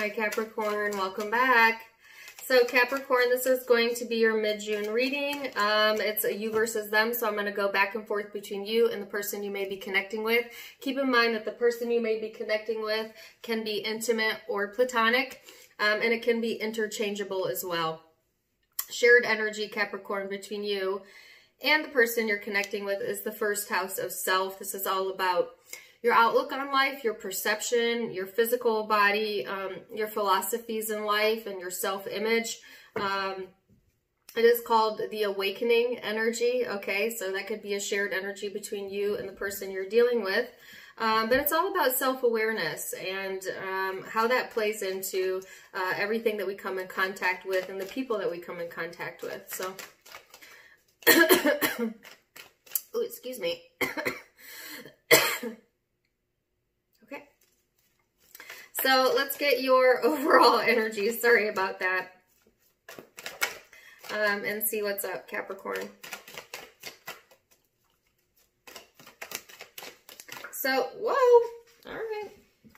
Hi Capricorn, welcome back. So Capricorn, this is going to be your mid-June reading. It's a you versus them, so I'm going to go back and forth between you and the person you may be connecting with. Keep in mind that the person you may be connecting with can be intimate or platonic, and it can be interchangeable as well. Shared energy, Capricorn, between you and the person you're connecting with is the first house of self. This is all about your outlook on life, your perception, your physical body, your philosophies in life, and your self-image. It is called the awakening energy, okay? So that could be a shared energy between you and the person you're dealing with. But it's all about self-awareness and how that plays into everything that we come in contact with and the people that we come in contact with. So, oh, excuse me. Okay. So let's get your overall energy. Sorry about that. And see what's up, Capricorn. So, whoa, all right.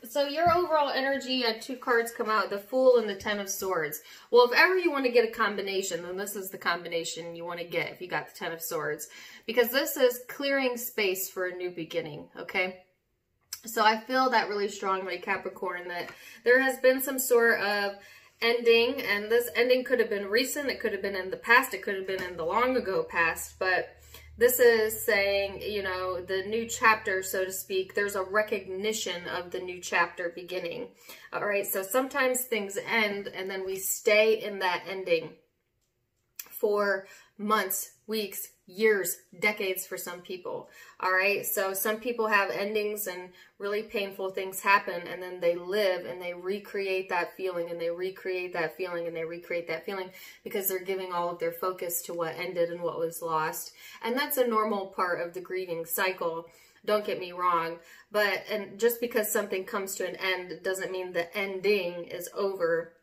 So your overall energy, you had two cards come out, the Fool and the Ten of Swords. Well, if ever you want to get a combination, then this is the combination you want to get if you got the Ten of Swords. Because this is clearing space for a new beginning, okay? So I feel that really strongly, Capricorn, that there has been some sort of ending, and this ending could have been recent, it could have been in the past, it could have been in the long ago past, but this is saying, you know, the new chapter, so to speak, there's a recognition of the new chapter beginning. All right, so sometimes things end and then we stay in that ending for months, weeks, years, decades for some people. All right, so some people have endings and really painful things happen, and then they live and they recreate that feeling and they recreate that feeling and they recreate that feeling because they're giving all of their focus to what ended and what was lost. And that's a normal part of the grieving cycle. Don't get me wrong, but and just because something comes to an end doesn't mean the ending is over.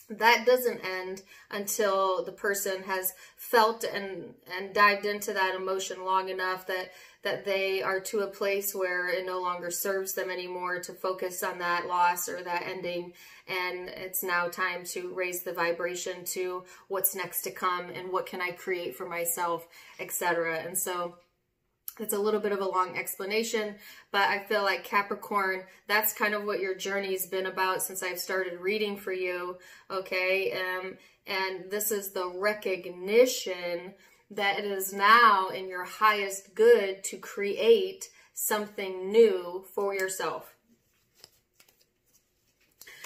That doesn't end until the person has felt and dived into that emotion long enough that they are to a place where it no longer serves them anymore to focus on that loss or that ending. And it's now time to raise the vibration to what's next to come and what can I create for myself, etc. And so it's a little bit of a long explanation, but I feel like Capricorn, that's kind of what your journey's been about since I've started reading for you, okay? And this is the recognition that it is now in your highest good to create something new for yourself.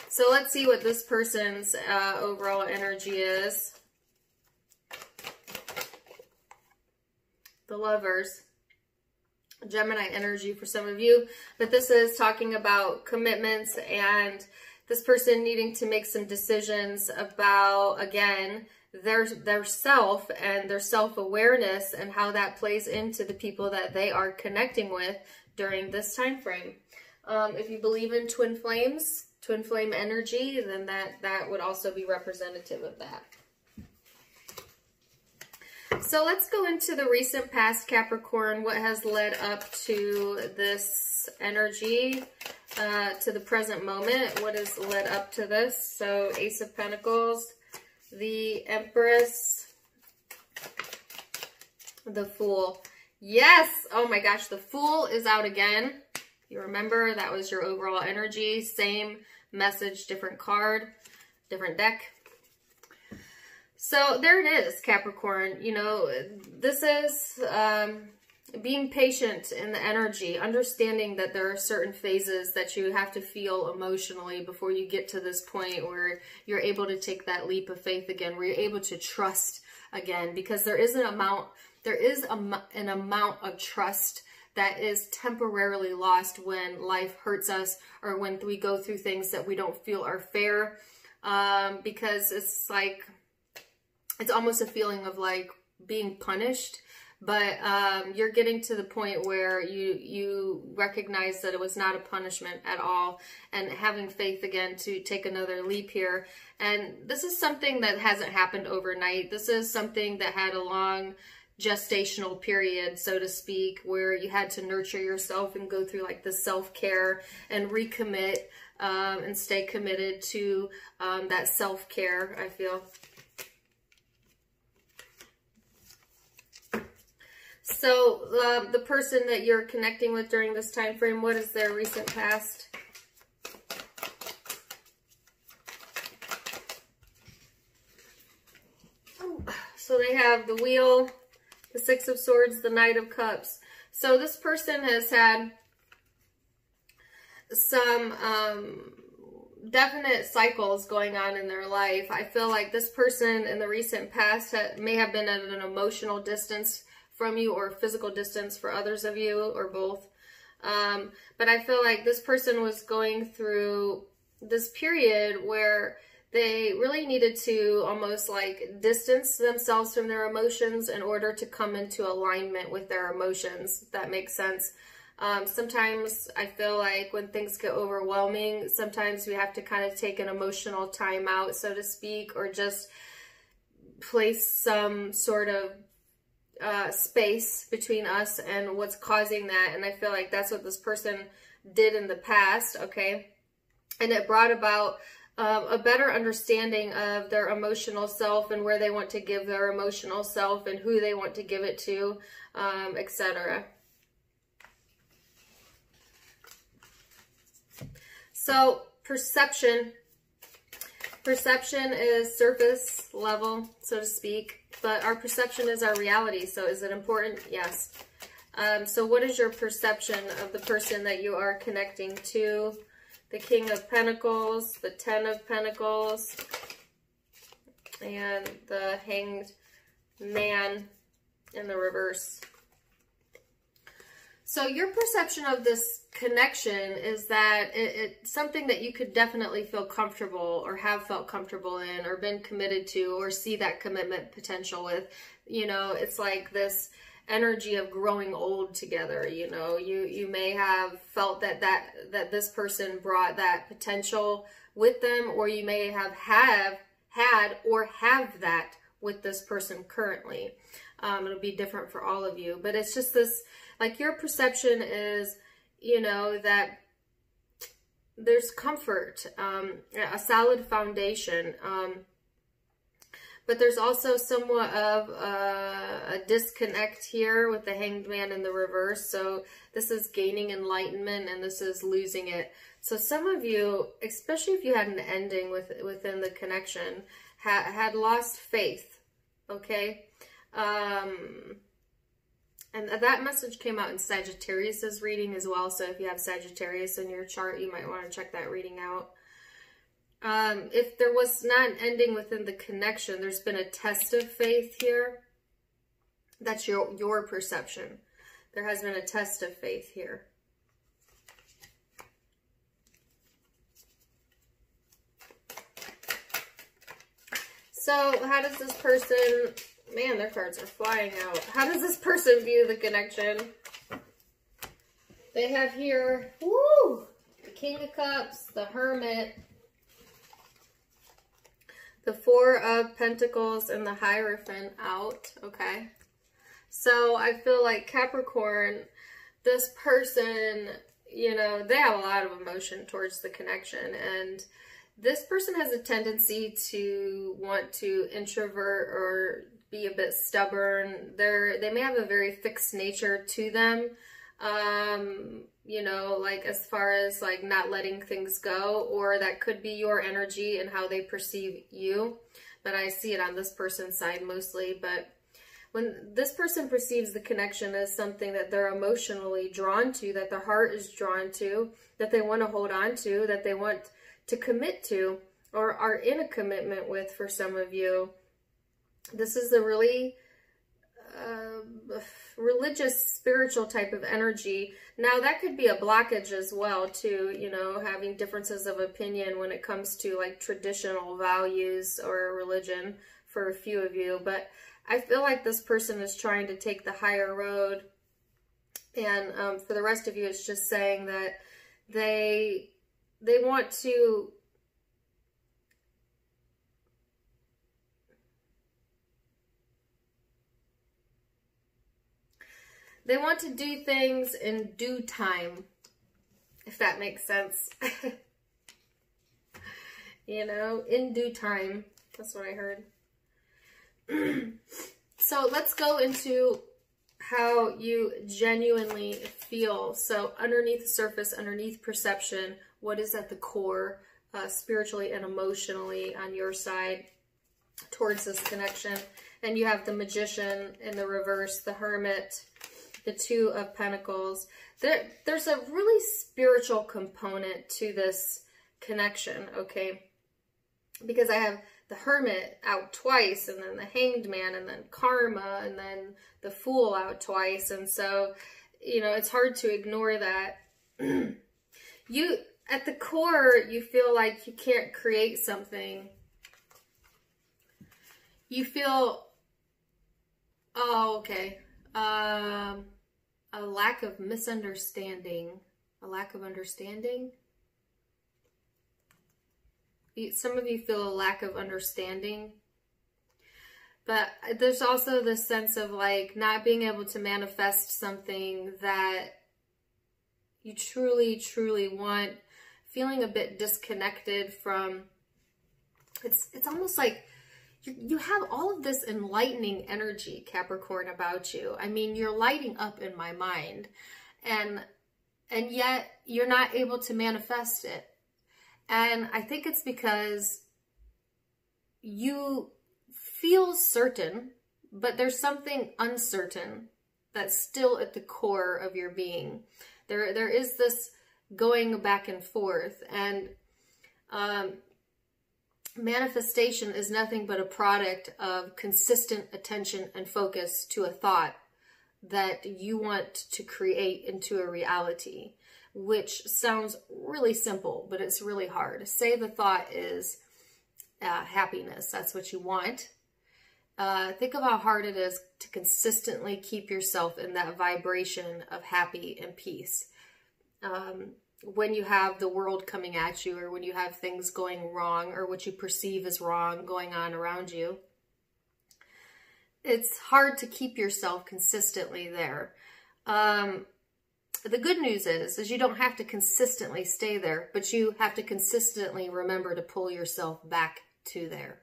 So let's see what this person's overall energy is. The Lovers. Gemini energy for some of you, but this is talking about commitments and this person needing to make some decisions about, again, their self and their self-awareness and how that plays into the people that they are connecting with during this time frame. If you believe in twin flames, twin flame energy, then that would also be representative of that. So let's go into the recent past, Capricorn. What has led up to this energy, to the present moment? What has led up to this? So Ace of Pentacles, the Empress, the Fool. Yes! Oh my gosh, the Fool is out again. You remember that was your overall energy. Same message, different card, different deck. So there it is, Capricorn. You know, this is being patient in the energy, understanding that there are certain phases that you have to feel emotionally before you get to this point where you're able to take that leap of faith again, where you're able to trust again, because there is an amount of trust that is temporarily lost when life hurts us or when we go through things that we don't feel are fair, because it's like, it's almost a feeling of like being punished, but you're getting to the point where you recognize that it was not a punishment at all and having faith again to take another leap here. And this is something that hasn't happened overnight. This is something that had a long gestational period, so to speak, where you had to nurture yourself and go through like the self-care and recommit and stay committed to that self-care, I feel. So the person that you're connecting with during this time frame, what is their recent past? So they have the Wheel, the Six of Swords, the Knight of Cups. So this person has had some definite cycles going on in their life. I feel like this person in the recent past may have been at an emotional distance from you, or physical distance for others of you, or both. But I feel like this person was going through this period where they really needed to almost like distance themselves from their emotions in order to come into alignment with their emotions, if that makes sense. Sometimes I feel like when things get overwhelming, sometimes we have to kind of take an emotional time out, so to speak, or just place some sort of space between us and what's causing that. And I feel like that's what this person did in the past, okay? And it brought about a better understanding of their emotional self and where they want to give their emotional self and who they want to give it to, etc. So perception is surface level, so to speak, but our perception is our reality. So is it important? Yes. So what is your perception of the person that you are connecting to? The King of Pentacles, the Ten of Pentacles, and the Hanged Man in the reverse. So your perception of this connection is that it's something that you could definitely feel comfortable, or have felt comfortable in, or been committed to, or see that commitment potential with. You know, it's like this energy of growing old together. You know, you may have felt that this person brought that potential with them, or you may have had or have that with this person currently. It'll be different for all of you, but it's just this, like, your perception is, you know, that there's comfort, a solid foundation, but there's also somewhat of a disconnect here with the Hanged Man in the reverse. So this is gaining enlightenment and this is losing it. So some of you, especially if you had an ending within the connection, had lost faith, okay? And that message came out in Sagittarius's reading as well. So if you have Sagittarius in your chart, you might want to check that reading out. If there was not an ending within the connection, there's been a test of faith here. That's your perception. There has been a test of faith here. So how does this person, man, their cards are flying out. How does this person view the connection? They have here, woo, the King of Cups, the Hermit, the Four of Pentacles, and the Hierophant out, okay? So I feel like Capricorn, this person, you know, they have a lot of emotion towards the connection, and this person has a tendency to want to introvert or be a bit stubborn. They may have a very fixed nature to them, you know, like as far as like not letting things go, or that could be your energy and how they perceive you. But I see it on this person's side mostly. But when this person perceives the connection as something that they're emotionally drawn to, that their heart is drawn to, that they want to hold on to, that they want to commit to, or are in a commitment with, for some of you, this is a really religious, spiritual type of energy. Now, that could be a blockage as well, too, you know, having differences of opinion when it comes to, like, traditional values or religion for a few of you. But I feel like this person is trying to take the higher road. And for the rest of you, it's just saying that they want to... They want to do things in due time, if that makes sense. you know, in due time. That's what I heard. So let's go into how you genuinely feel. So underneath the surface, underneath perception, what is at the core, spiritually and emotionally on your side towards this connection. And you have the Magician in the reverse, the Hermit, the Two of Pentacles. There's a really spiritual component to this connection, okay? Because I have the Hermit out twice, and then the Hanged Man, and then Karma, and then the Fool out twice. And so, you know, it's hard to ignore that. You, at the core, you feel like you can't create something. You feel, oh, okay, a lack of misunderstanding, a lack of understanding. Some of you feel a lack of understanding, but there's also this sense of like not being able to manifest something that you truly, truly want, feeling a bit disconnected from. It's almost like you have all of this enlightening energy, Capricorn, about you. I mean, you're lighting up in my mind, and yet you're not able to manifest it. And I think it's because you feel certain, but there's something uncertain that's still at the core of your being. There is this going back and forth, and manifestation is nothing but a product of consistent attention and focus to a thought that you want to create into a reality, which sounds really simple, but it's really hard. Say the thought is happiness. That's what you want. Think of how hard it is to consistently keep yourself in that vibration of happy and peace. When you have the world coming at you, or when you have things going wrong, or what you perceive as wrong going on around you, it's hard to keep yourself consistently there. The good news is you don't have to consistently stay there, but you have to consistently remember to pull yourself back to there.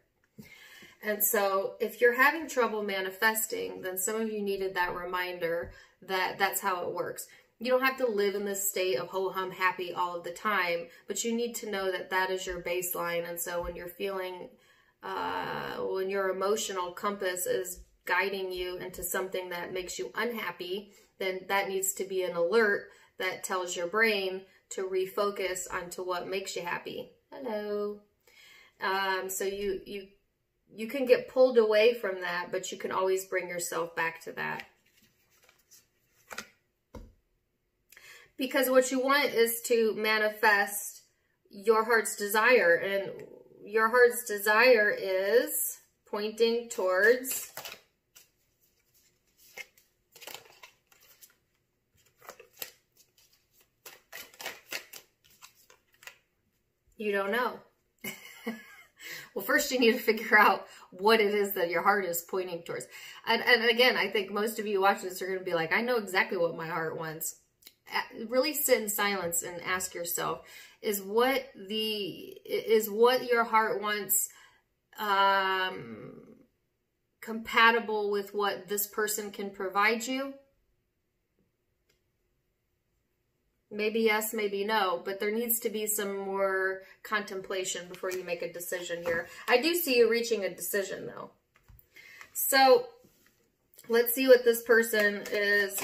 And so if you're having trouble manifesting, then some of you needed that reminder that that's how it works. You don't have to live in this state of ho-hum happy all of the time, but you need to know that that is your baseline. And so when you're feeling, when your emotional compass is guiding you into something that makes you unhappy, then that needs to be an alert that tells your brain to refocus onto what makes you happy. Hello. So you can get pulled away from that, but you can always bring yourself back to that. Because what you want is to manifest your heart's desire, and your heart's desire is pointing towards you don't know. Well, first you need to figure out what it is that your heart is pointing towards. And again, I think most of you watching this are going to be like, I know exactly what my heart wants. Really sit in silence and ask yourself, is what your heart wants compatible with what this person can provide you? Maybe yes, maybe no, but there needs to be some more contemplation before you make a decision here. I do see you reaching a decision though. So let's see what this person is,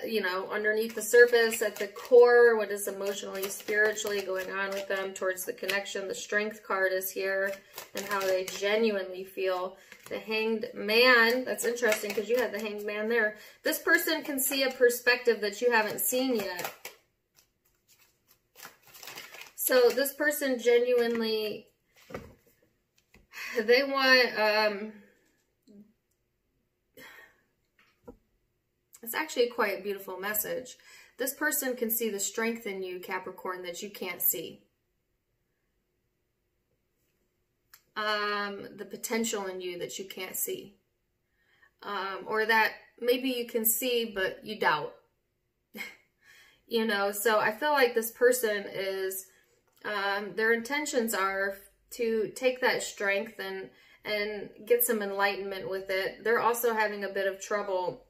you know, underneath the surface, at the core, what is emotionally, spiritually going on with them towards the connection. The Strength card is here, and how they genuinely feel. The Hanged Man, that's interesting because you had the Hanged Man there. This person can see a perspective that you haven't seen yet. So this person genuinely, they want, it's actually quite a beautiful message. This person can see the strength in you, Capricorn, that you can't see. The potential in you that you can't see. Or that maybe you can see, but you doubt. You know, so I feel like this person is, their intentions are to take that strength and get some enlightenment with it. They're also having a bit of trouble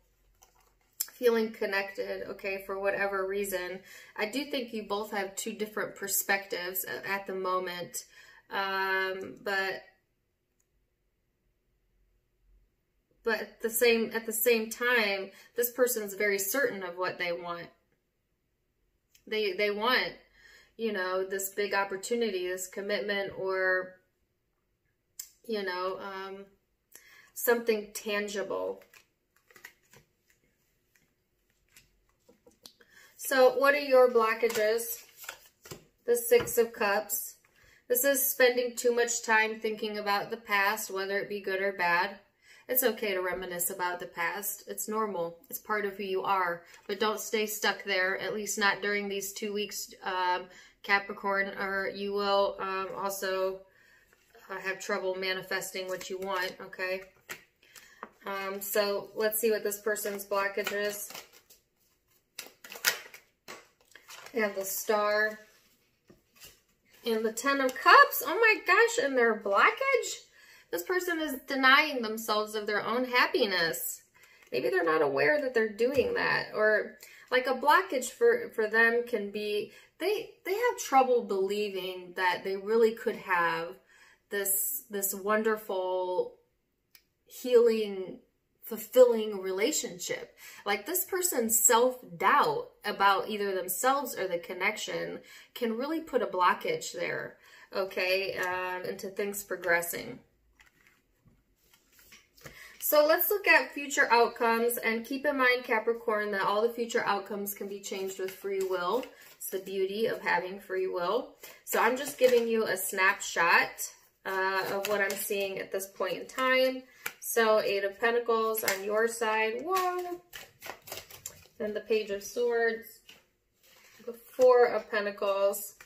feeling connected, okay, for whatever reason. I do think you both have two different perspectives at the moment, but at the same time, this person's very certain of what they want. They want, you know, this big opportunity, this commitment, or, you know, something tangible. So what are your blockages? The Six of Cups. This is spending too much time thinking about the past, whether it be good or bad. It's okay to reminisce about the past. It's normal. It's part of who you are. But don't stay stuck there, at least not during these 2 weeks, Capricorn, or you will also have trouble manifesting what you want, okay? So let's see what this person's blockage is. And the Star. And the Ten of Cups. Oh my gosh, and their blockage? This person is denying themselves of their own happiness. Maybe they're not aware that they're doing that. Or like a blockage for them can be, they have trouble believing that they really could have this wonderful, healing, fulfilling relationship. Like this person's self-doubt about either themselves or the connection can really put a blockage there, okay, into things progressing. So let's look at future outcomes, and keep in mind, Capricorn, that all the future outcomes can be changed with free will. It's the beauty of having free will. So I'm just giving you a snapshot of what I'm seeing at this point in time. So Eight of Pentacles on your side. Whoa. Then the Page of Swords. The Four of Pentacles.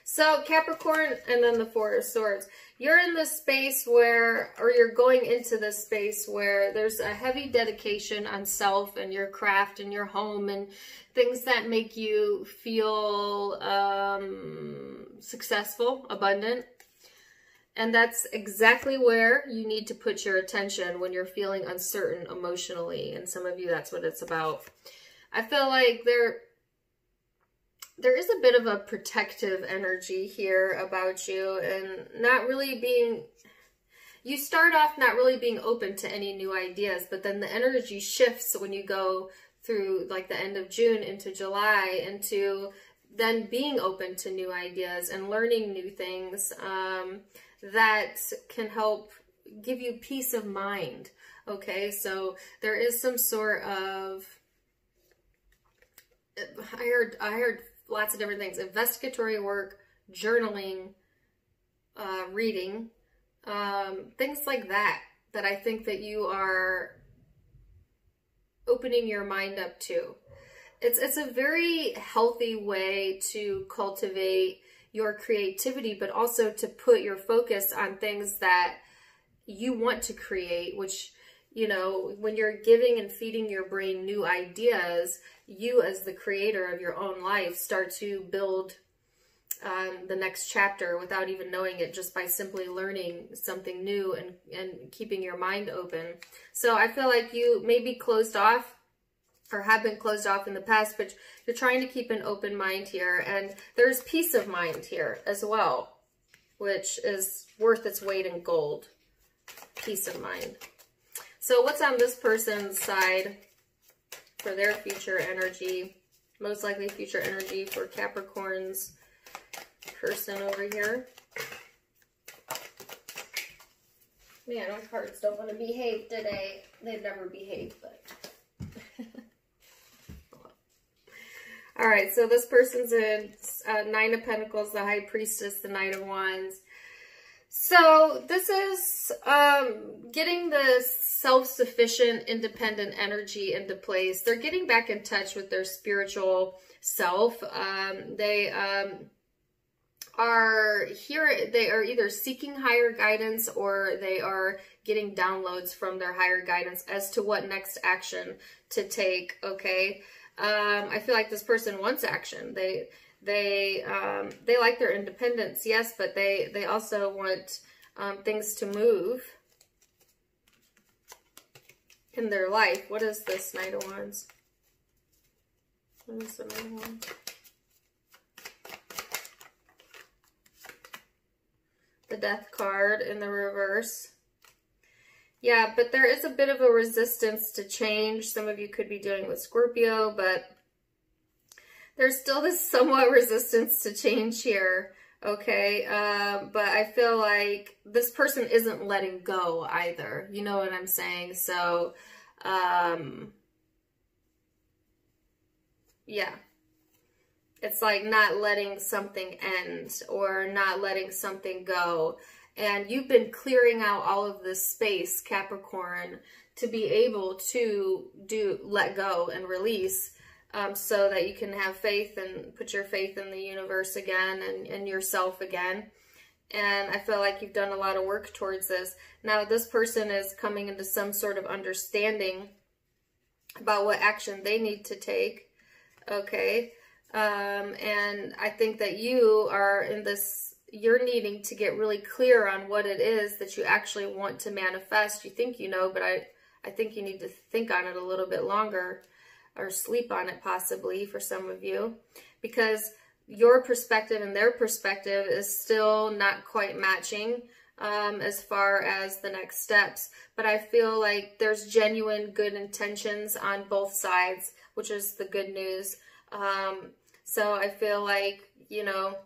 So Capricorn, and then the Four of Swords. You're in this space where, or you're going into this space where there's a heavy dedication on self and your craft and your home and things that make you feel successful, abundant. And that's exactly where you need to put your attention when you're feeling uncertain emotionally. And some of you, that's what it's about. I feel like there is a bit of a protective energy here about you, and not really being, you start off not really being open to any new ideas, but then the energy shifts when you go through like the end of June into July, into then being open to new ideas and learning new things that can help give you peace of mind. Okay, so there is some sort of, I heard lots of different things: investigatory work, journaling, reading, things like that, that I think that you are opening your mind up to. It's a very healthy way to cultivate your creativity, but also to put your focus on things that you want to create, which, you know, when you're giving and feeding your brain new ideas, you as the creator of your own life start to build the next chapter without even knowing it, just by simply learning something new and keeping your mind open. So I feel like you may be closed off, or have been closed off in the past, but you're trying to keep an open mind here. And there's peace of mind here as well, which is worth its weight in gold. Peace of mind. So what's on this person's side for their future energy? Most likely future energy for Capricorn's person over here. Man, my cards don't want to behave today. They've never behaved, but... All right, so this person's in Nine of Pentacles, the High Priestess, the Knight of Wands. So this is getting the self-sufficient, independent energy into place. They're getting back in touch with their spiritual self. They are either seeking higher guidance, or they are getting downloads from their higher guidance as to what next action to take, okay? I feel like this person wants action. They like their independence, yes, but they also want things to move in their life. What is this Knight of Wands? What is the Knight of Wands? The Death card in the reverse. Yeah, but there is a bit of a resistance to change. Some of you could be dealing with Scorpio, but there's still this somewhat resistance to change here, okay? But I feel like this person isn't letting go either. You know what I'm saying? So, yeah. It's like not letting something end or not letting something go. And you've been clearing out all of this space, Capricorn, to be able to let go and release, so that you can have faith and put your faith in the universe again and yourself again. And I feel like you've done a lot of work towards this. Now, this person is coming into some sort of understanding about what action they need to take, okay? And I think that you are in this, you're needing to get really clear on what it is that you actually want to manifest. You think you know, but I think you need to think on it a little bit longer, or sleep on it possibly for some of you, because your perspective and their perspective is still not quite matching as far as the next steps. But I feel like there's genuine good intentions on both sides, which is the good news. So I feel like, you know,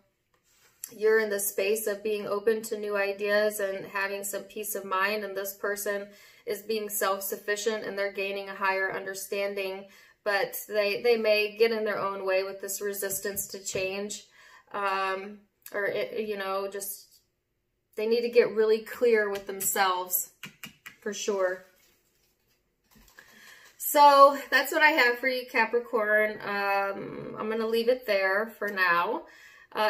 you're in the space of being open to new ideas and having some peace of mind, and this person is being self-sufficient and they're gaining a higher understanding, but they may get in their own way with this resistance to change, you know, just they need to get really clear with themselves for sure. So that's what I have for you, Capricorn. I'm going to leave it there for now.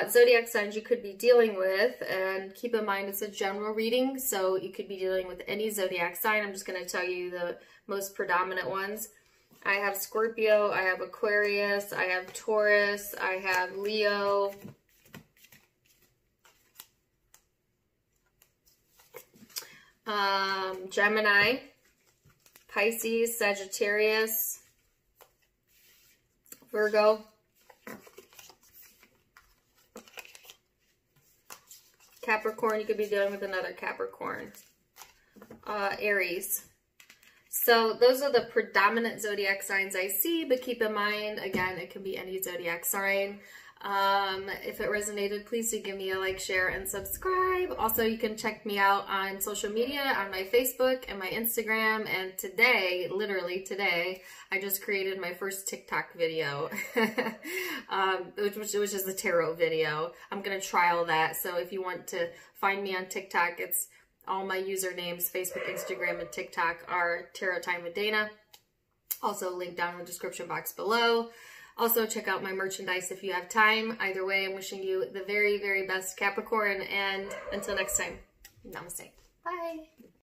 Zodiac signs you could be dealing with, and keep in mind it's a general reading, so you could be dealing with any zodiac sign. I'm just going to tell you the most predominant ones. I have Scorpio, I have Aquarius, I have Taurus, I have Leo, Gemini, Pisces, Sagittarius, Virgo, Capricorn. You could be dealing with another Capricorn, Aries. So those are the predominant zodiac signs I see, but keep in mind, again, it can be any zodiac sign. If it resonated, please do give me a like, share, and subscribe. Also, you can check me out on social media, on my Facebook and my Instagram. And today, literally today, I just created my first TikTok video, which is a tarot video. I'm going to trial that. So if you want to find me on TikTok, it's all my usernames, Facebook, Instagram, and TikTok are Tarot Time with Dana. Also linked down in the description box below. Also, check out my merchandise if you have time. Either way, I'm wishing you the very, very best, Capricorn. And until next time, namaste. Bye.